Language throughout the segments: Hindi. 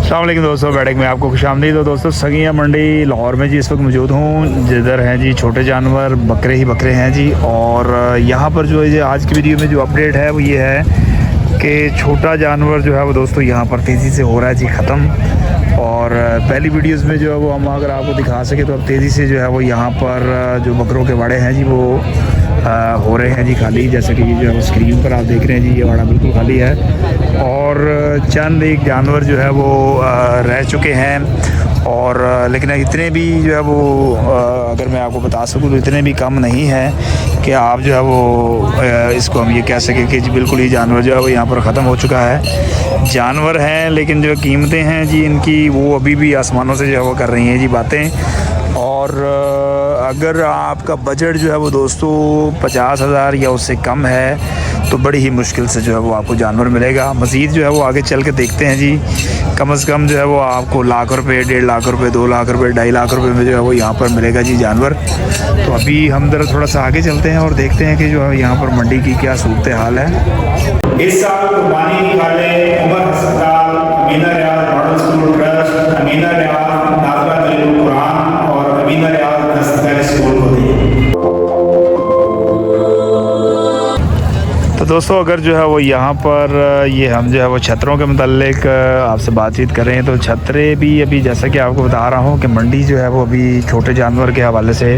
अस्सलाम वालेकुम दोस्तों, बैठक में आपको खुशामदीद। तो दोस्तों सगिया मंडी लाहौर में जी इस वक्त मौजूद हूँ, जिधर हैं जी छोटे जानवर, बकरे ही बकरे हैं जी। और यहाँ पर जो है आज की वीडियो में जो अपडेट है वो ये है कि छोटा जानवर जो है वो दोस्तों यहाँ पर तेज़ी से हो रहा है जी ख़त्म। और पहली वीडियोस में जो है वो हम अगर आपको दिखा सके तो अब तेज़ी से जो है वो यहाँ पर जो बकरों के वाड़े हैं जी वो हो रहे हैं जी खाली। जैसे कि ये जो है वो स्क्रीन पर आप देख रहे हैं जी, ये वाड़ा बिल्कुल खाली है और चंद एक जानवर जो है वो रह चुके हैं। और लेकिन इतने भी जो है वो अगर मैं आपको बता सकूं तो इतने भी कम नहीं है कि आप जो है वो इसको हम ये कह सकें कि जी बिल्कुल ही जानवर जो है वो यहाँ पर ख़त्म हो चुका है। जानवर हैं लेकिन जो कीमतें हैं जी इनकी वो अभी भी आसमानों से जो है वो कर रही हैं जी बातें। और अगर आपका बजट जो है वो दोस्तों 50,000 या उससे कम है तो बड़ी ही मुश्किल से जो है वो आपको जानवर मिलेगा। मज़ीद जो है वो आगे चल के देखते हैं जी, कम से कम जो है वो आपको लाख रुपए, 1.5 लाख रुपए, 2 लाख रुपए, 2.5 लाख रुपए में जो है वो यहाँ पर मिलेगा जी जानवर। तो अभी हम जरा थोड़ा सा आगे चलते हैं और देखते हैं कि जो है यहाँ पर मंडी की क्या सूरत हाल है। इस साल कुर्बानी निकाले उमर अस्पताल, अमीना रियाज मॉडल स्कूल ट्रस्ट, अमीना रियाज नाज़रा तलीमुल कुरान और अमीना रियाज दस्तगीर स्कूल को दी। तो दोस्तों अगर जो है वो यहाँ पर ये हम जो है वो छतरों के मुतालिक आपसे बातचीत करें तो छतरे भी अभी जैसा कि आपको बता रहा हूँ कि मंडी जो है वो अभी छोटे जानवर के हवाले से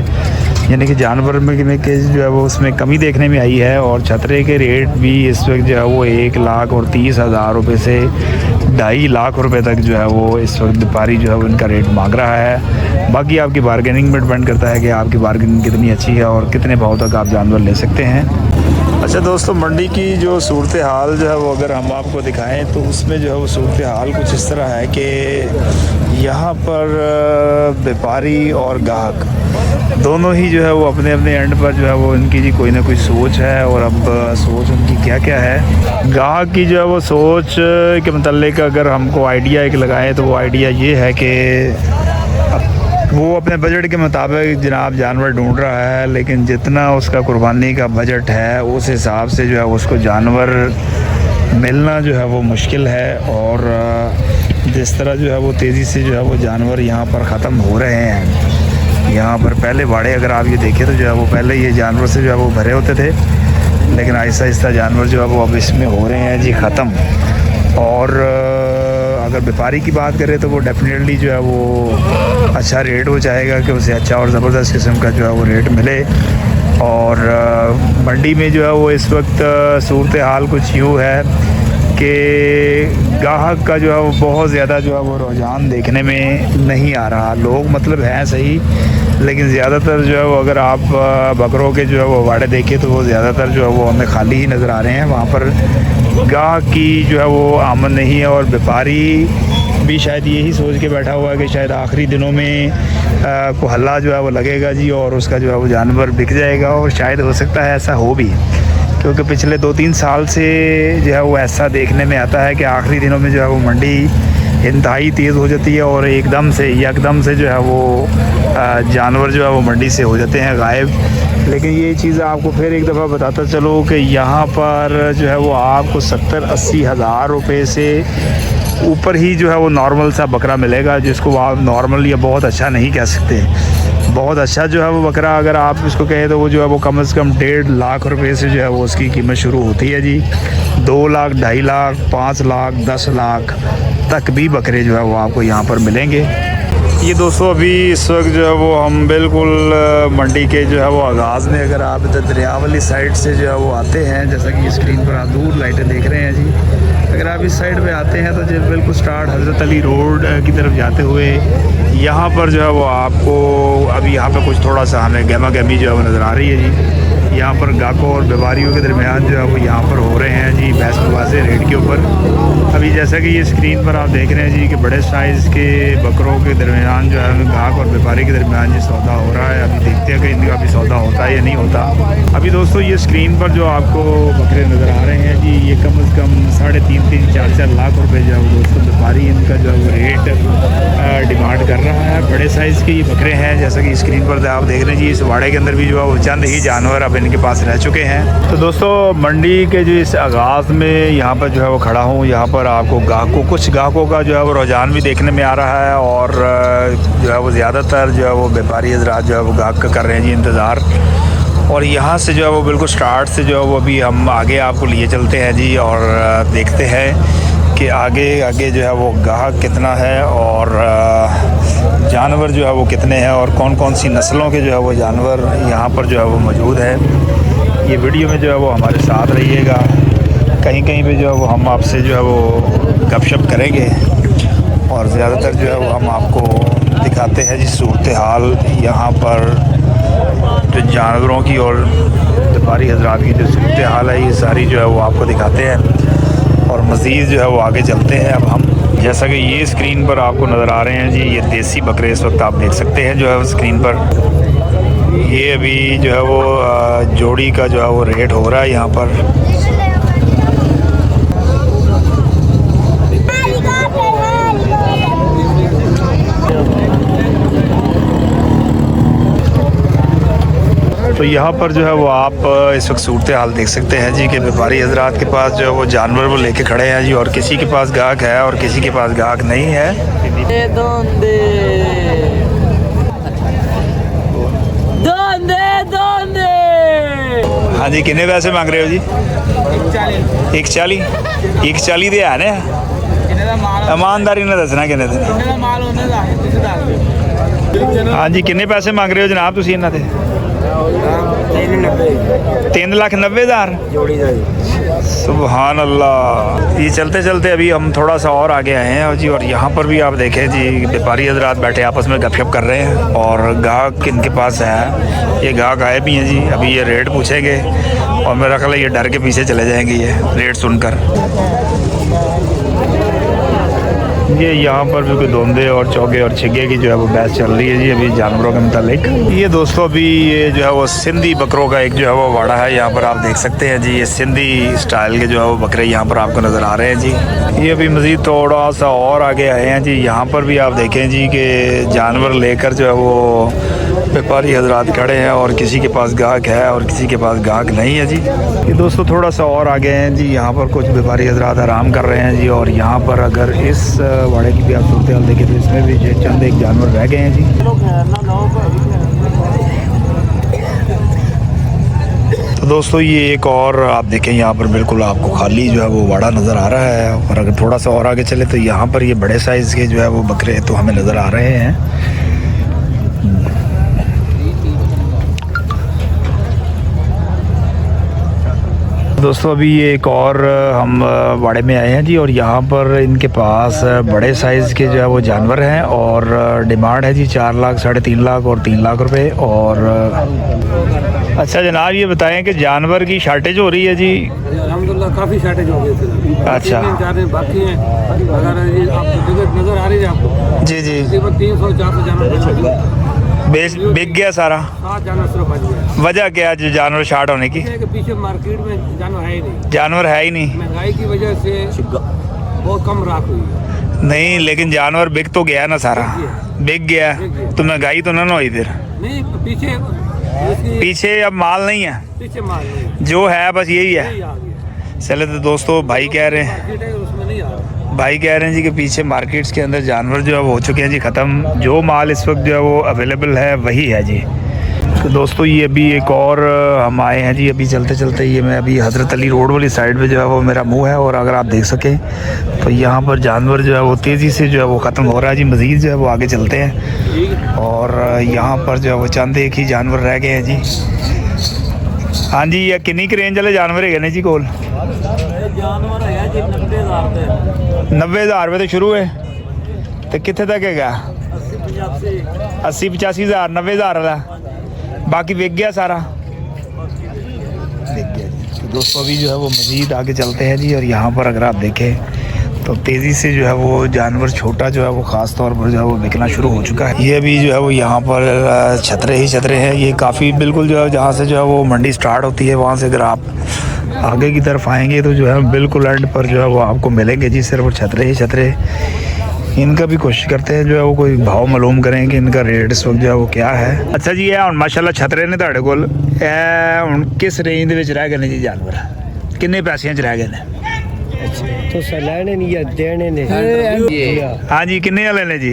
यानी कि जानवर में के जो है वो उसमें कमी देखने में आई है। और छतरे के रेट भी इस वक्त जो है वो 1,30,000 रुपये से 2.5 लाख रुपए तक जो है वो इस वक्त व्यापारी जो है वो इनका रेट मांग रहा है। बाकी आपकी बारगेनिंग में डिपेंड करता है कि आपकी बारगेनिंग कितनी अच्छी है और कितने भाव तक आप जानवर ले सकते हैं। अच्छा दोस्तों, मंडी की जो सूरत हाल जो है वो अगर हम आपको दिखाएं तो उसमें जो है वो सूरत हाल कुछ इस तरह है कि यहाँ पर व्यापारी और ग्राहक दोनों ही जो है वो अपने अपने एंड पर जो है वो इनकी जी कोई ना कोई सोच है। और अब सोच उनकी क्या क्या है, ग्राहक की जो है वो सोच के मतलब अगर हमको आइडिया एक लगाएं तो वो आइडिया ये है कि वो अपने बजट के मुताबिक जनाब जानवर ढूंढ रहा है, लेकिन जितना उसका कुर्बानी का बजट है उस हिसाब से जो है उसको जानवर मिलना जो है वो मुश्किल है। और जिस तरह जो है वो तेज़ी से जो है वो जानवर यहाँ पर ख़त्म हो रहे हैं, यहाँ पर पहले वाड़े अगर आप ये देखें तो जो है वो पहले ये जानवर से जो है वो भरे होते थे, लेकिन आहिस्ता आहिस्ता जानवर जो है वो अब इसमें हो रहे हैं जी ख़त्म। और अगर व्यापारी की बात करें तो वो डेफिनेटली जो है वो अच्छा रेट हो जाएगा कि उसे अच्छा और ज़बरदस्त किस्म का जो है वो रेट मिले। और मंडी में जो है वो इस वक्त सूरत हाल कुछ यूँ है कि ग्राहक का जो है वो बहुत ज़्यादा जो है वो रुझान देखने में नहीं आ रहा। लोग मतलब हैं सही, लेकिन ज़्यादातर जो है वो अगर आप बकरों के जो है वो वाड़े देखें तो वो ज़्यादातर जो है वो हमें खाली ही नज़र आ रहे हैं। वहाँ पर ग्राहक की जो है वो आमद नहीं है और व्यापारी भी शायद यही सोच के बैठा हुआ है कि शायद आखिरी दिनों में को हल्ला जो है वो लगेगा जी और उसका जो है वो जानवर बिक जाएगा। और शायद हो सकता है ऐसा हो भी, क्योंकि पिछले 2-3 साल से जो है वो ऐसा देखने में आता है कि आखिरी दिनों में जो है वो मंडी इंतहाई तेज़ हो जाती है और एकदम से जो है वो जानवर जो है वो मंडी से हो जाते हैं गायब। लेकिन ये चीज़ आपको फिर एक दफ़ा बताता चलो कि यहाँ पर जो है वो आपको 70-80 हज़ार रुपये से ऊपर ही जो है वो नॉर्मल सा बकरा मिलेगा, जिसको आप नॉर्मल या बहुत अच्छा नहीं कह सकते। बहुत अच्छा जो है वो बकरा अगर आप इसको कहें तो वो जो है वो कम से कम 1.5 लाख रुपए से जो है वो उसकी कीमत शुरू होती है जी। 2 लाख, 2.5 लाख, 5 लाख, 10 लाख तक भी बकरे जो है वो आपको यहाँ पर मिलेंगे। ये दोस्तों अभी इस वक्त जो है वो हम बिल्कुल मंडी के जो है वो आगाज़ में, अगर आप इधर दरिया वाली साइड से जो है वो आते हैं, जैसा कि स्क्रीन पर आप दूर लाइटें देख रहे हैं जी, अगर आप इस साइड पे आते हैं तो जब बिल्कुल स्टार्ट हज़रत अली रोड की तरफ जाते हुए यहाँ पर जो है वो आपको अभी यहाँ पे कुछ थोड़ा सा हमें गहमा गहमी जो है वो नज़र आ रही है जी। यहाँ पर गाकों और व्यापारियों के दरमियान जो है वो यहाँ पर हो रहे हैं जी भैंस नवाज़े रेट के ऊपर। अभी जैसा कि ये स्क्रीन पर आप देख रहे हैं जी कि बड़े साइज़ के बकरों के दरमियान जो है ग्राहक और व्यापारी के दरमियान जी सौदा हो रहा है। अभी देखते हैं कि इनका भी सौदा होता है या नहीं होता। अभी दोस्तों ये स्क्रीन पर जो आपको बकरे नज़र आ रहे हैं जी, ये कम से कम 3.5-4 लाख रुपए जो है वो दोस्तों व्यापारी इनका जो है वो रेट डिमांड कर रहा है। बड़े साइज़ के ये बकरे हैं, जैसा कि स्क्रीन पर आप देख रहे हैं जी। इस वाड़े के अंदर भी जो है वो चंद ही जानवर अब इनके पास रह चुके हैं। तो दोस्तों मंडी के जो इस आगाज़ में यहाँ पर जो है वो खड़ा हूँ। यहाँ पर आपको कुछ ग्राहकों का जो है वो रुझान भी देखने में आ रहा है, और जो है वो ज़्यादातर जो है वो व्यापारी हज़रात जो है वो ग्राहक कर रहे हैं जी इंतज़ार। और यहाँ से जो है वो बिल्कुल स्टार्ट से जो है वो अभी हम आगे आपको लिए चलते हैं जी, और देखते हैं कि आगे जो है वो गाहक कितना है, और जानवर जो है वो कितने हैं, और कौन कौन सी नस्लों के जो है वो जानवर यहाँ पर जो है वो मौजूद है। ये वीडियो में जो है वो हमारे साथ रहिएगा। कहीं कहीं पे जो है वो हम आपसे जो है वो गपशप करेंगे, और ज़्यादातर जो है वो हम आपको दिखाते हैं जी सूरत हाल यहाँ पर जो जानवरों की और व्यापारी हज़रात की जो सूरत हाल है, ये सारी जो है वो आपको दिखाते हैं। और मज़ीद जो है वो आगे चलते हैं अब हम। जैसा कि ये स्क्रीन पर आपको नज़र आ रहे हैं जी, ये देसी बकरे इस वक्त आप देख सकते हैं जो है स्क्रीन पर। ये अभी जो है वो जोड़ी का जो है वो रेट हो रहा है यहाँ पर। तो यहाँ पर जो है वो आप इस वक्त सूरत हाल देख सकते हैं जी कि व्यापारी हज़रात के पास जो है वो जानवर वो लेके खड़े हैं जी, और किसी के पास गाहक है और किसी के पास गाहक नहीं है। हाँ जी, कितने पैसे मांग रहे हो जी? 140 दे आने ईमानदारी ने दसना किन्ने दे। हाँ जी, कितने पैसे मांग रहे हो जनाब तुसी इन्हां दे? 3,90,000 सुभान अल्लाह। ये चलते चलते अभी हम थोड़ा सा और आगे आए हैं जी, और यहाँ पर भी आप देखें जी व्यापारी हज़रात बैठे आपस में गपशप कर रहे हैं, और गाहक इनके पास है। ये गाहक आए भी हैं जी, अभी ये रेट पूछेंगे, और मेरा ख्याल है ये डर के पीछे चले जाएंगे ये रेट सुनकर। ये यहाँ पर भी कोई धोंदे और चौगे और छिगे की जो है वो बहस चल रही है जी अभी जानवरों के मुतालिक। ये दोस्तों अभी ये जो है वो सिंधी बकरों का एक जो है वो वाड़ा है, यहाँ पर आप देख सकते हैं जी। ये सिंधी स्टाइल के जो है वो बकरे यहाँ पर आपको नज़र आ रहे हैं जी। ये अभी मज़ीद थोड़ा सा और आगे आए हैं जी। यहाँ पर भी आप देखें जी कि जानवर लेकर जो है वो व्यापारी हज़रात खड़े हैं, और किसी के पास गाहक है और किसी के पास गाहक नहीं है जी। ये दोस्तों थोड़ा सा और आगे हैं जी। यहाँ पर कुछ व्यापारी हज़रात आराम कर रहे हैं जी, और यहाँ पर अगर इस वाड़े की भी आप सूरत हाल देखें तो इसमें भी चंद एक जानवर रह गए हैं जी। तो दोस्तों ये एक और आप देखें यहाँ पर बिल्कुल आपको खाली जो है वो वाड़ा नज़र आ रहा है, और अगर थोड़ा सा और आगे चले तो यहाँ पर ये बड़े साइज़ के जो है वो बकरे तो हमें नज़र आ रहे हैं। दोस्तों अभी ये एक और हम वाड़े में आए हैं जी, और यहाँ पर इनके पास बड़े साइज़ के जो है वो जानवर हैं, और डिमांड है जी 4 लाख, 3.5 लाख और 3 लाख रुपए। और अच्छा जनाब ये बताएं कि जानवर की शार्टेज हो रही है जी? अल्हम्दुलिल्लाह काफ़ी शार्टेज हो गई। अच्छा बाकी हैं, अगर ये आपको नज़र आ रही है आपको जी जी 300-400 जानवर बिक गया सारा। वजह क्या है जानवर शार्ट होने की? पीछे मार्केट में जानवर है ही नहीं। जानवर है ही नहीं, महंगाई की वजह से बहुत कम राख हुई है। नहीं लेकिन जानवर बिक तो गया ना सारा, बिक गया तो महंगाई तो ना हुई फिर? नहीं पीछे अब माल नहीं है, पीछे माल नहीं, जो है बस यही है। चले तो दोस्तों भाई कह रहे हैं जी कि पीछे मार्केट्स के अंदर जानवर जो है वो हो चुके हैं जी ख़त्म। जो माल इस वक्त जो है वो अवेलेबल है वही है जी। तो दोस्तों ये अभी एक और हम आए हैं जी। अभी चलते चलते ये मैं अभी हज़रत अली रोड वाली साइड पे जो है वो मेरा मुंह है, और अगर आप देख सकें तो यहाँ पर जानवर जो है वो तेज़ी से जो है वो ख़त्म हो रहा है जी। मज़ीद जो है वो आगे चलते हैं, और यहाँ पर जो है वो चंद एक ही जानवर रह गए हैं जी। हाँ जी, ये किन्नी क रेंज वाले जानवर है ने जी कोल? जानवर है जी 90,000 रुपये तो शुरू है, तो कितने तक है? 80-85,000, 90,000 वाला, बाकी बिक गया सारा, बिक गया जी। तो दोस्तों अभी जो है वो मज़ीद आगे चलते हैं जी, और यहाँ पर अगर आप देखें तो तेज़ी से जो है वो जानवर छोटा जो है वो ख़ास तौर पर जो है वो बिकना शुरू हो चुका है। ये भी जो है वो यहाँ पर छतरे ही छतरे हैं। ये काफ़ी बिल्कुल जो है जहाँ से जो है वो मंडी स्टार्ट होती है वहाँ से अगर आप आगे की तरफ आएंगे तो जो है बिल्कुल एंड पर जो है वो आपको मिलेंगे जी सिर्फ छतरे ही छतरे। इनका भी कोशिश करते हैं जो है वो कोई भाव मालूम करें कि इनका रेट इस वक्त जो है वो क्या है। अच्छा जी, ਇਹ ਹੁਣ ਮਾਸ਼ਾਅੱਲਾ ਛਤਰੇ ਨੇ ਤੁਹਾਡੇ ਕੋਲ, ਇਹ ਹੁਣ ਕਿਸ ਰੇਂਜ ਦੇ ਵਿੱਚ ਰਹਿ ਗਏ ਨੇ ਜੀ ਜਾਨਵਰ, ਕਿੰਨੇ ਪੈਸਿਆਂ 'ਚ ਰਹਿ ਗਏ ਨੇ? ਤੁਸੀਂ ਲੈਣੇ ਨਹੀਂ ਜਾਂ ਦੇਣੇ ਨੇ? ਹਾਂਜੀ, ਕਿੰਨੇ ਵਾਲੇ ਨੇ ਜੀ?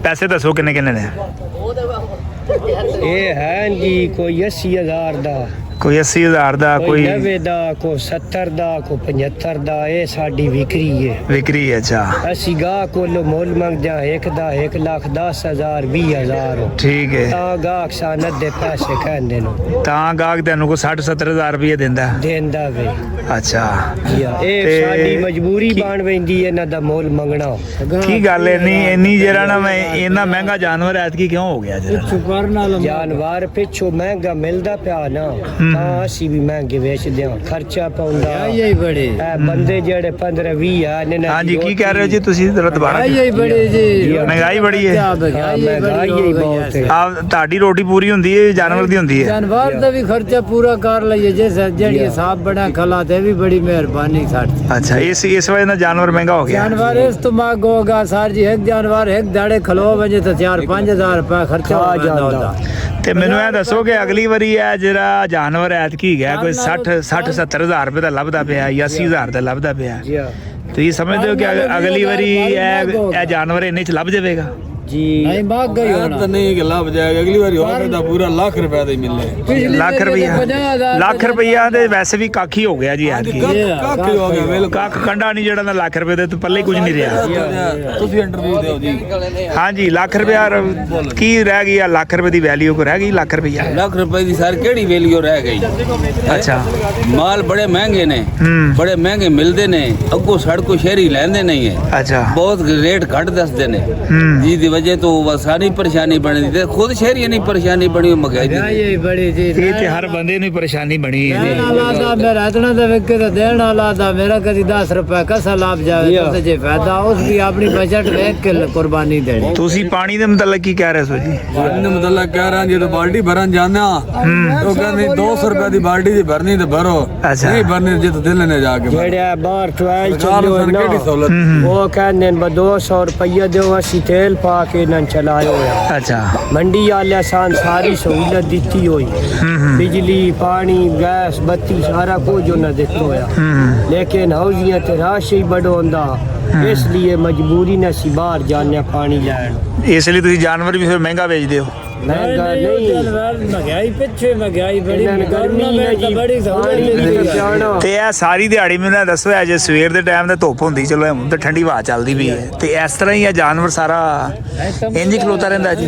ਪੈਸੇ ਦੱਸੋ ਕਿੰਨੇ ਕਿੰਨੇ ਨੇ? ਇਹ ਹੈ ਜੀ ਕੋਈ 80,000 ਦਾ, ਕੋਈ 80,000 ਦਾ, ਕੋਈ ਕੋਈ 90 ਦਾ, ਕੋਈ 70 ਦਾ, ਕੋਈ 75 ਦਾ। ਇਹ ਸਾਡੀ ਵਿਕਰੀ ਹੈ। ਵਿਕਰੀ ਹੈ? ਅੱਛਾ ਅਸੀਂ ਗਾਹ ਕੋਲੋਂ ਮੁੱਲ ਮੰਗਦੇ ਹਾਂ 1,10,000 20,000। ਠੀਕ ਹੈ। ਤਾਂ ਗਾਹਕ ਸਾਨੂੰ ਦੇ ਪੈਸੇ ਕਹਿੰਦੇ ਨੇ, ਤਾਂ ਗਾਹਕ ਤੈਨੂੰ ਕੋਈ 60-70,000 ਰੁਪਏ ਦਿੰਦਾ? ਦੇਂਦਾ ਵੇ। ਅੱਛਾ, ਇਹ ਤੇ ਸਾਡੀ ਮਜਬੂਰੀ ਬਣ ਪੈਂਦੀ ਹੈ ਇਹਨਾਂ ਦਾ ਮੁੱਲ ਮੰਗਣਾ। ਕੀ ਗੱਲ ਇੰਨੀ ਜਿਹੜਾ ਨਾ ਮੈਂ ਇੰਨਾ ਮਹਿੰਗਾ ਜਾਨਵਰ ਐਤਕੀ ਕਿਉਂ ਹੋ ਗਿਆ ਜਰਾ? ਜਾਨਵਰ ਪਿੱਛੋਂ ਮਹਿੰਗਾ ਮਿਲਦਾ ਪਿਆ ਨਾ, ਤਾਂ ਅਸੀਂ ਵੀ ਮਹਿੰਗੇ ਵੇਚਦੇ ਹਾਂ, ਖਰਚਾ ਪਾਉਂਦਾ। ਇਹ ਬੜੇ ਬੰਦੇ ਜਿਹੜੇ 15-20 ਆ ਨੇ। ਹਾਂਜੀ, ਕੀ ਕਹਿ ਰਹੇ ਹੋ ਜੀ ਤੁਸੀਂ? ਜ਼ਰਾ ਦੁਬਾਰਾ। ਬੜੀ ਜੀ ਮਹਿੰਗਾਈ ਬੜੀ ਹੈ। ਮਹਿੰਗਾਈ ਬਹੁਤ ਹੈ। ਆ ਤੁਹਾਡੀ ਰੋਟੀ ਪੂਰੀ ਹੁੰਦੀ ਹੈ, ਜਾਨਵਰ ਦੀ ਹੁੰਦੀ ਹੈ? ਜਾਨਵਰ ਦਾ ਵੀ ਖਰਚਾ ਪੂਰਾ ਕਰ ਲਈਏ ਜੇ ਜਿਹੜੀ ਹਿਸਾਬ ਬਣਾ ਖਲਾ ਤੇ ਵੀ ਬੜੀ ਮਿਹਰਬਾਨੀ ਸਾਡੀ। ਅੱਛਾ, ਇਸ ਵਜ੍ਹਾ ਨਾਲ ਜਾਨਵਰ ਮਹਿੰਗਾ ਹੋ ਗਿਆ? ਜਾਨਵਰ ਇਸ ਤੋਂ ਮੰਗ ਹੋਗਾ ਸਰ ਜੀ, ਇੱਕ ਜਾਨਵਰ ਇੱਕ ਦਾੜੇ ਖਲੋ ਵਜੇ ਤਾਂ 4-5,000 ਰੁਪਏ ਖਰਚਾ ਹੋ ਜਾਂਦਾ। ਤੇ ਮੈਨੂੰ ਇਹ ਦੱਸੋ ਕਿ ਅਗਲੀ ਵਾਰੀ ਇਹ ਜਿਹੜਾ ਜਾਨਵਰ ਐਤਕੀ ਗਿਆ ਕੋਈ 60-70,000 ਰੁਪਏ ਦਾ ਲੱਭਦਾ ਪਿਆ ਜਾਂ 80,000 ਦਾ ਲੱਭਦਾ ਪਿਆ, ਤੁਸੀਂ ਸਮਝਦੇ ਹੋ ਕਿ ਅਗਲੀ ਵਾਰੀ ਇਹ ਜਾਨਵਰ ਇੰਨੇ ਚ ਲੱਭ ਜਾਵੇਗਾ ਜੀ? ਨਹੀਂ ਭਾਗ ਗਈ ਹੋਣਾ ਤਾਂ ਨਹੀਂ ਲੱਭ ਜਾਏਗਾ, ਅਗਲੀ ਵਾਰੀ ਹੋਰ ਦਾ ਪੂਰਾ ਲੱਖ ਰੁਪਏ ਦਾ ਹੀ ਮਿਲੇ। ਲੱਖ ਰੁਪਈਆ ਦੇ ਵੈਸੇ ਵੀ ਕੱਖ ਹੀ ਹੋ ਗਿਆ ਜੀ ਐਤਕੀ। ਕੱਖ ਹੋ ਗਿਆ ਬਿਲਕੁਲ, ਕੱਖ ਕੰਡਾ ਨਹੀਂ ਜਿਹੜਾ ਨਾ ਲੱਖ ਰੁਪਏ ਦੇ ਤੇ ਪੱਲੇ ਕੁਝ ਨਹੀਂ ਰਿਹਾ। ਤੁਸੀਂ ਇੰਟਰਵਿਊ ਦਿਓ ਜੀ। ਹਾਂਜੀ, ਲੱਖ ਰੁਪਇਆ ਕੀ ਰਹਿ ਗਈ ਆ? ਲੱਖ ਰੁਪਏ ਦੀ ਵੈਲਿਊ ਕੋ ਰਹਿ ਗਈ ਲੱਖ ਰੁਪਈਆ? ਲੱਖ ਰੁਪਏ ਦੀ ਸਰ ਕਿਹੜੀ ਵੈਲਿਊ ਰਹਿ ਗਈ? ਅੱਛਾ, ਮਾਲ ਬੜੇ ਮਹਿੰਗੇ ਨੇ, ਬੜੇ ਮਹਿੰਗੇ ਮਿਲਦੇ ਨੇ, ਅੱਗੋਂ ਸੜਕੋਂ ਸ਼ਹਿਰੀ ਲੈਂਦੇ ਨਹੀਂ ਹੈ। ਅੱਛਾ, ਬਹੁਤ ਰੇਟ ਘੱਟ ਦੱਸਦੇ ਨੇ, ਜਿਹਦੀ ਵਜ੍ਹਾ ਤੋਂ ਸਾਰੀ ਪਰੇਸ਼ਾਨੀ ਬਣੀ ਤੇ ਖੁਦ ਸ਼ਹਿਰੀਆਂ ਨਹੀਂ ਪਰੇਸ਼ਾਨੀ ਬਣੀ ਮਹਿੰਗਾਈ ਦੀ। ਇਹ ਬੜੀ ਜੀ, ਇਹ ਤੇ ਹਰ ਬੰਦੇ ਨੂੰ ਪਰੇਸ਼ਾਨੀ ਬਣੀ ਹੈ। ਮੇਰਾ ਇਤਨਾ ਦਾ ਵਿਕੇ ਤਾਂ ਦੇਣ ਵਾਲਾ ਦਾ ਮੇਰਾ ਕਦੀ 10 ਰੁਪਏ ਕਸਾ ਲਾਭ ਜਾਵੇ ਤਾਂ ਜੇ ਫਾਇਦਾ ਉਸ ਵੀ ਆਪਣੀ ਬਜਟ ਵੇਖ ਕੇ ਕੁਰਬਾਨੀ ਦੇਣੀ। ਤੁਸੀਂ ਪਾਣੀ ਦੇ ਮੁਤਲਕ ਕੀ ਕਹਿ ਰਹੇ ਸੋ ਜੀ? ਇਹਨੇ ਮਤਲਬ ਕਹਿ ਰਹਾ ਜਦੋਂ ਬਾਲਟੀ ਭਰਨ ਜਾਂਦੇ ਆ ਉਹ ਕਹਿੰਦੇ 200 ਰੁਪਏ ਦੀ ਬਾਲਟੀ ਦੀ ਭਰਨੀ ਤੇ ਭਰੋ, ਅੱਛਾ। ਨਹੀਂ ਭਰਨੀ ਜੇ ਤਾਂ ਦਿਲ ਨੇ ਜਾ ਕੇ ਜਿਹੜੇ ਬਾਹਰ ਟ੍ਰਾਇਲ ਚੱਲਿਓ ਨਾ ਉਹ ਕਹਿੰਦੇ ਨੇ 200 ਰੁਪਏ ਦਿਓ ਅਸੀਂ ਤੇਲ ਪਾ ਕੇ ਇਹਨਾਂ ਚਲਾਇਓ। ਅੱਛਾ, ਮੰਡੀ ਵਾਲਿਆਂ ਸਾਰੀ ਸਹੂਲਤ ਦਿੱਤੀ ਹੋਈ, ਬਿਜਲੀ ਪਾਣੀ ਗੈਸ ਬੱਤੀ ਸਾਰਾ ਕੁਝ ਉਹਨਾਂ ਦਿੱਤਾ ਹੋਇਆ, ਲੇਕਿਨ ਹੌਜ਼ੀਆਂ ਤੇ ਰਸ਼ ਹੀ ਬੜਾ ਹੁੰਦਾ, ਇਸ ਲਈ ਮਜਬੂਰੀ ਨਾਲ ਅਸੀਂ ਬਾਹਰ ਜਾਂਦੇ ਪਾਣੀ ਲੈਣ। ਇਸ ਲਈ ਤੁਸੀਂ ਜਾਨਵਰ ਵੀ ਫਿਰ ਮਹਿੰਗਾ ਵੇਚਦੇ ਹੋ? ਮਹਿੰਗਾ ਨਹੀਂ, ਮਹਿੰਗਾਈ ਪਿੱਛੇ ਮਹਿੰਗਾਈ ਬੜੀ, ਗਰਮੀ ਨੇ ਬੜੀ ਸਹੂਲਤ। ਤੇ ਇਹ ਸਾਰੀ ਦਿਹਾੜੀ ਮੈਨੂੰ ਇਹ ਦੱਸੋ, ਜੇ ਸਵੇਰ ਦੇ ਟਾਈਮ ਤੇ ਧੁੱਪ ਹੁੰਦੀ, ਚਲੋ ਹੁਣ ਤਾਂ ਠੰਡੀ ਹਵਾ ਚੱਲਦੀ ਵੀ ਹੈ, ਤੇ ਇਸ ਤਰ੍ਹਾਂ ਹੀ ਇਹ ਜਾਨਵਰ ਸਾਰਾ ਇੰਜ ਹੀ ਖਲੋਤਾ ਰਹਿੰਦਾ ਜੀ?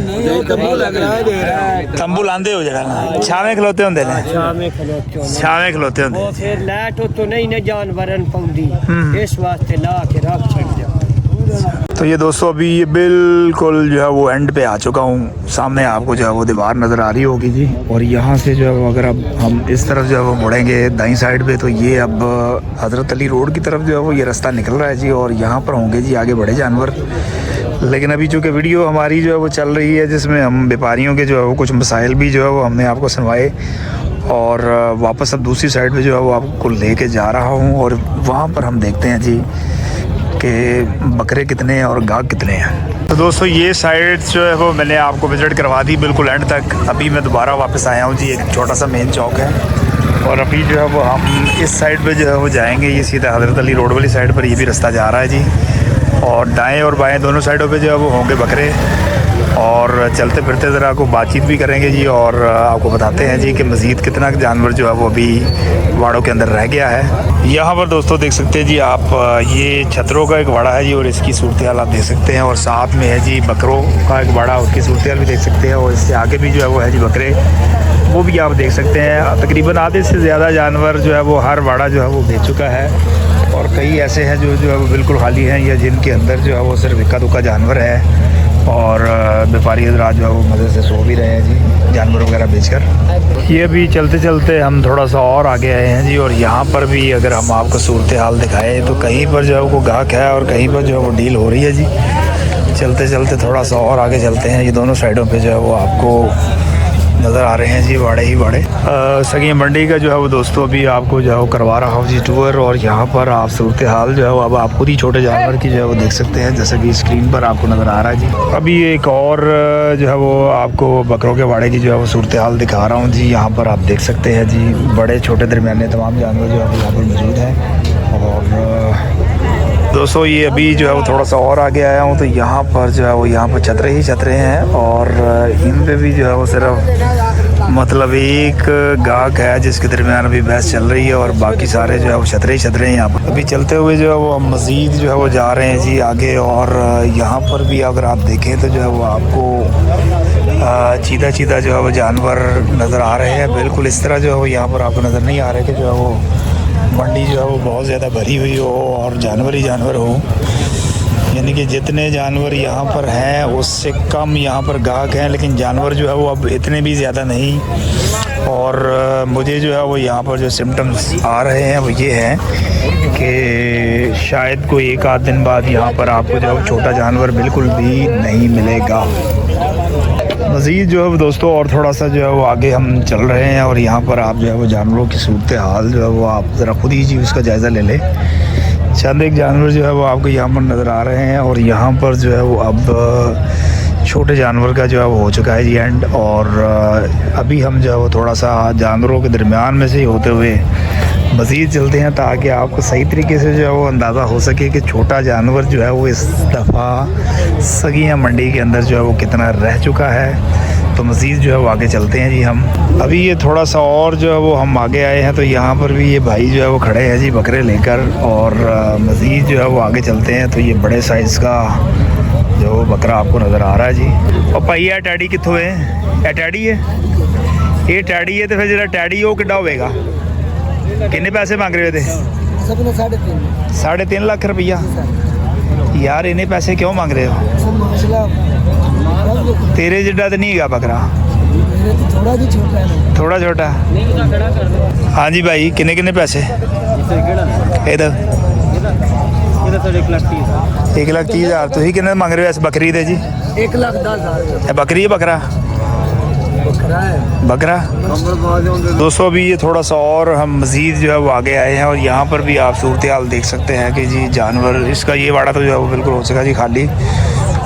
ਤੰਬੂ ਲਾਉਂਦੇ ਹੋ ਜਿਹੜਾ ਛਾਵੇਂ ਖਲੋਤੇ ਹੁੰਦੇ ਨੇ? ਛਾਵੇਂ ਖਲੋਤੇ ਹੁੰਦੇ। ਉਹ ਫਿਰ ਲੈਟ ਉਤੋਂ नहीं न जानवरन पाउंदी, इस वास्ते ला के रख छड़ जा। तो ये दोस्तों अभी ये बिल्कुल जो है वो एंड पे आ चुका हूँ। सामने आपको जो है वो दीवार नज़र आ रही होगी जी, और यहाँ से जो है वो अगर अब हम इस तरफ जो है वो मुड़ेंगे दाईं साइड पे, तो ये अब हज़रत अली रोड की तरफ जो है वो ये रास्ता निकल रहा है जी, और यहाँ पर होंगे जी आगे बड़े जानवर। लेकिन अभी चूँकि वीडियो हमारी जो है वो चल रही है जिसमें हम व्यापारियों के जो है वो कुछ मसाइल भी जो है वो हमने आपको सुनवाए, और वापस अब दूसरी साइड पे जो है वो आपको लेके जा रहा हूँ, और वहाँ पर हम देखते हैं जी कि बकरे कितने हैं और गाय कितने हैं। तो दोस्तों ये साइड जो है वो मैंने आपको विजिट करवा दी बिल्कुल एंड तक। अभी मैं दोबारा वापस आया हूँ जी, एक छोटा सा मेन चौक है, और अभी जो है वो हम इस साइड पे जो है वो जाएंगे, ये सीधा हज़रत अली रोड वाली साइड पर ये भी रास्ता जा रहा है जी, और दाएँ और बाएँ दोनों साइडों पर जो है वो होंगे बकरे, और चलते फिरते ज़रा को बातचीत भी करेंगे जी, और आपको बताते हैं जी कि मज़ीद कितना जानवर जो है वो अभी वाड़ों के अंदर रह गया है। यहाँ पर दोस्तों देख सकते हैं जी आप, ये छतरों का एक वाड़ा है जी, और इसकी सूरत हाल आप देख सकते हैं, और साथ में है जी बकरों का एक वाड़ा, उसकी सूरत हाल भी देख सकते हैं, और इससे आगे भी जो है वो है जी बकरे, वो भी आप देख सकते हैं। तकरीबन आधे से ज़्यादा जानवर जो है वो हर वाड़ा जो है वो बेच चुका है, और कई ऐसे हैं जो है वो बिल्कुल खाली हैं, या जिनके अंदर जो है वो सिर्फ इक्का दुक्का जानवर है, और व्यापारी हजरात जो है वो मज़े से सो भी रहे हैं जी जानवर वगैरह बेचकर। ये अभी चलते चलते हम थोड़ा सा और आगे आए हैं जी, और यहाँ पर भी अगर हम आपको सूरत हाल दिखाएं तो कहीं पर जो है वो गाहक है और कहीं पर जो है वो डील हो रही है जी। चलते चलते थोड़ा सा और आगे चलते हैं, ये दोनों साइडों पे जो है वो आपको नज़र आ रहे हैं जी, वाड़े ही वाड़े। सगी मंडी का जो है वो दोस्तों अभी आपको जो है वो करवा रहा हूँ जी टूर, और यहाँ पर आप सूरत हाल जो है वो अब आप खुद ही छोटे जानवर की जो है वो देख सकते हैं, जैसे कि स्क्रीन पर आपको नज़र आ रहा है जी। अभी एक और जो है वो आपको बकरों के वाड़े की जो है वो सूरत हाल दिखा रहा हूँ जी। यहाँ पर आप देख सकते हैं जी, बड़े छोटे दरमियाने तमाम जानवर जो है वो यहाँ पर मौजूद हैं। और दोस्तों ये अभी जो है वो थोड़ा सा और आगे आया हूँ तो यहाँ पर जो है वो यहाँ पर छतरे ही छतरे हैं, और इन पे भी जो है वो सिर्फ मतलब एक गाहक है जिसके दरमियान अभी बहस चल रही है, और बाकी सारे जो है वो छतरे ही छतरे हैं। यहाँ पर अभी चलते हुए जो है वो हम मज़ीद जो है वो जा रहे हैं जी आगे, और यहाँ पर भी अगर आप देखें तो जो है वो आपको चीता चीता जो है वो जानवर नज़र आ रहे हैं। बिल्कुल इस तरह जो है वो यहाँ पर आपको नज़र नहीं आ रहा है कि जो है वो मंडी जो है वो बहुत ज़्यादा भरी हुई हो और जानवर ही जानवर हो, यानी कि जितने जानवर यहाँ पर हैं उससे कम यहाँ पर गाहक हैं, लेकिन जानवर जो है वो अब इतने भी ज़्यादा नहीं। और मुझे जो है वो यहाँ पर जो सिम्टम्स आ रहे हैं वो ये हैं कि शायद कोई एक आध दिन बाद यहाँ पर आपको जो है वो छोटा जानवर बिल्कुल भी नहीं मिलेगा। मज़ीद जो है वो दोस्तों और थोड़ा सा जो है वो आगे हम चल रहे हैं, और यहाँ पर आप जो है वो जानवरों की सूरत हाल जो है वो आप ज़रा खुद ही जी उसका जायज़ा ले लें। चंद एक जानवर जो है वो आपको यहाँ पर नज़र आ रहे हैं, और यहाँ पर जो है वो अब छोटे जानवर का जो है वो हो चुका है जी एंड। और अभी हम जो है वो थोड़ा सा जानवरों के दरमियान में से होते हुए मज़ीद चलते हैं, ताकि आपको सही तरीके से जो है वो अंदाज़ा हो सके कि छोटा जानवर जो है वो इस दफ़ा सगियाँ मंडी के अंदर जो है वो कितना रह चुका है। तो मज़ीद जो है वो आगे चलते हैं जी हम। अभी ये थोड़ा सा और जो है वो हम आगे आए हैं, तो यहाँ पर भी ये भाई जो है वो खड़े हैं जी बकरे लेकर, और मज़ीद जो है वो आगे चलते हैं। तो ये बड़े साइज़ का जो बकरा आपको नज़र आ रहा है जी। और भाई ये टैडी कितों है? ये टैडी है, ये टैडी है तो फिर जो टैडी वो किड्डा होगा? किन्ने पैसे मांग रहे थे? 3.5 लाख रुपया। यार इन्हें पैसे क्यों मांग रहे हो? तेरे जिड्डा तो नहीं है बकरा, थोड़ा छोटा। हाँ जी भाई, किन्ने किन्ने पैसे? इधर 1,30,000। तुम किन्ने मांग रहे हो इस बकरी दे जी? 1,10,000 बकरी है बकरा? बकरा। दोस्तों अभी ये थोड़ा सा और हम मज़ीद जो है वो आगे आए हैं, और यहाँ पर भी आप सूरत हाल देख सकते हैं कि जी जानवर इसका ये वाड़ा तो जो है वो बिल्कुल हो सका जी खाली।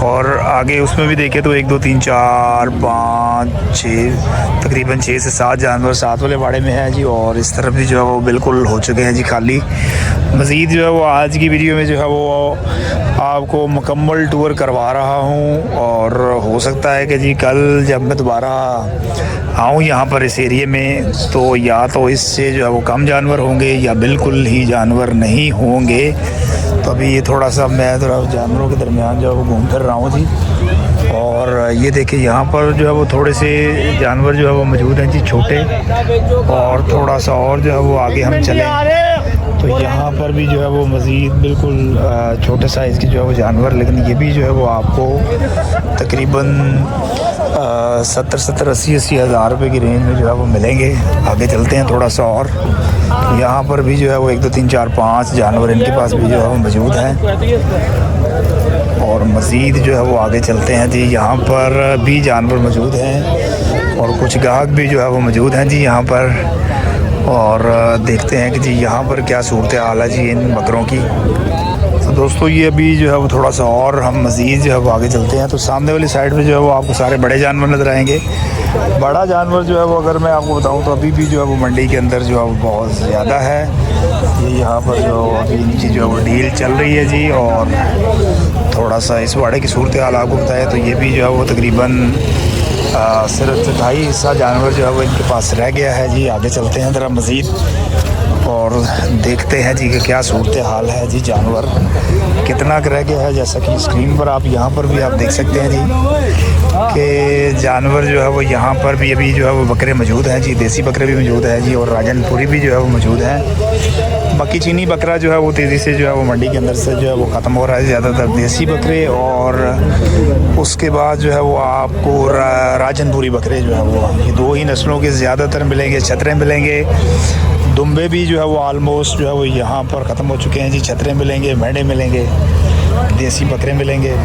और आगे उसमें भी देखें तो 1 2 3 4 5 6 तकरीबन 6 से 7 जानवर 7 वाले वाड़े में है जी, और इस तरफ भी जो है वो बिल्कुल हो चुके हैं जी खाली। मज़ीद जो है वो आज की वीडियो में जो है वो आपको मुकम्मल टूर करवा रहा हूँ, और हो सकता है कि जी कल जब मैं दोबारा आऊँ यहाँ पर इस एरिए में तो या तो इससे जो है वो कम जानवर होंगे या बिल्कुल ही जानवर नहीं होंगे। तो अभी ये थोड़ा सा मैं थोड़ा जानवरों के दरमियान जो है वो घूम फिर रहा हूँ जी। और ये देखिए यहाँ पर जो है वो थोड़े से जानवर जो है वो मौजूद हैं जी छोटे, और थोड़ा सा और जो है वो आगे हम चले तो यहाँ पर भी जो है वो मज़ीद बिल्कुल छोटे साइज़ के जो है वो जानवर, लेकिन ये भी जो है वो आपको तकरीबन 70-80 हज़ार रुपये की रेंज में जो है वो मिलेंगे। आगे चलते हैं थोड़ा सा, और यहाँ पर भी जो है वो 1 2 3 4 5 जानवर इनके पास भी जो है वो मौजूद हैं, और मज़ीद जो है वो आगे चलते हैं जी। यहाँ पर भी जानवर मौजूद हैं, और कुछ गाहक भी जो है वो मौजूद हैं जी यहाँ पर, और देखते हैं कि जी यहाँ पर क्या सूरत हाल है जी इन बकरों की। तो दोस्तों ये अभी जो है वो थोड़ा सा और हम मज़ीद जो है वो आगे चलते हैं, तो सामने वाली साइड पे जो है वो आपको सारे बड़े जानवर नज़र आएंगे। बड़ा जानवर जो है वो अगर मैं आपको बताऊं तो अभी भी जो है वो मंडी के अंदर जो है वो बहुत ज़्यादा है। ये यहाँ पर जो अभी इनकी जो है वो डील चल रही है जी, और थोड़ा सा इस वाड़े की सूरत हाल आपको बताया तो ये भी जो है वो तकरीबन सिर्फ 2.5 हिस्सा जानवर जो है वो इनके पास रह गया है जी। आगे चलते हैं ज़रा मज़ीद और देखते हैं जी कि क्या सूरत हाल है जी, जानवर कितना रह गया है। जैसा कि स्क्रीन पर आप यहाँ पर भी आप देख सकते हैं जी कि जानवर जो है वो यहाँ पर भी अभी जो है वो बकरे मौजूद हैं जी, देसी बकरे भी मौजूद हैं जी, और राजनपुरी भी जो है वो मौजूद हैं। बाकी चीनी बकरा जो है वो तेज़ी से जो है वो मंडी के अंदर से जो है वो ख़त्म हो रहा है, ज़्यादातर देसी बकरे, और उसके बाद जो है वो आपको राजनपुरी बकरे जो है वो ये 2 ही नस्लों के ज़्यादातर मिलेंगे। छतरे मिलेंगे, दुम्बे भी जो है वो आलमोस्ट जो है वो यहाँ पर ख़त्म हो चुके हैं जी। छतरे मिलेंगे, मेंढे मिलेंगे, देसी बकरे मिलेंगे,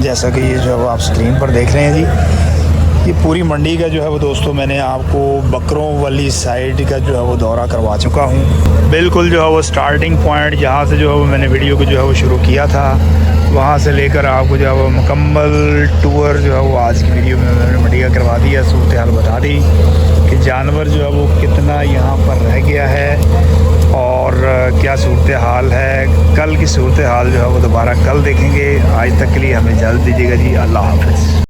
जैसा कि ये जो है वो आप स्क्रीन पर देख रहे हैं जी। ये पूरी मंडी का जो है वो दोस्तों मैंने आपको बकरों वाली साइड का जो है वो दौरा करवा चुका हूँ। बिल्कुल जो है वो स्टार्टिंग पॉइंट जहाँ से जो है वो मैंने वीडियो को जो है वो शुरू किया था, वहाँ से लेकर आपको जो है वो मुकम्मल टूर जो है वो आज की वीडियो में मैंने मंडी का करवा दिया। सूरत हाल बता दी कि जानवर जो है वो कितना यहाँ पर रह गया है और क्या सूरत हाल है। कल की सूरत हाल जो है वो दोबारा कल देखेंगे। आज तक के लिए हमें इजाज़त दीजिएगा जी। अल्लाह हाफ़िज़।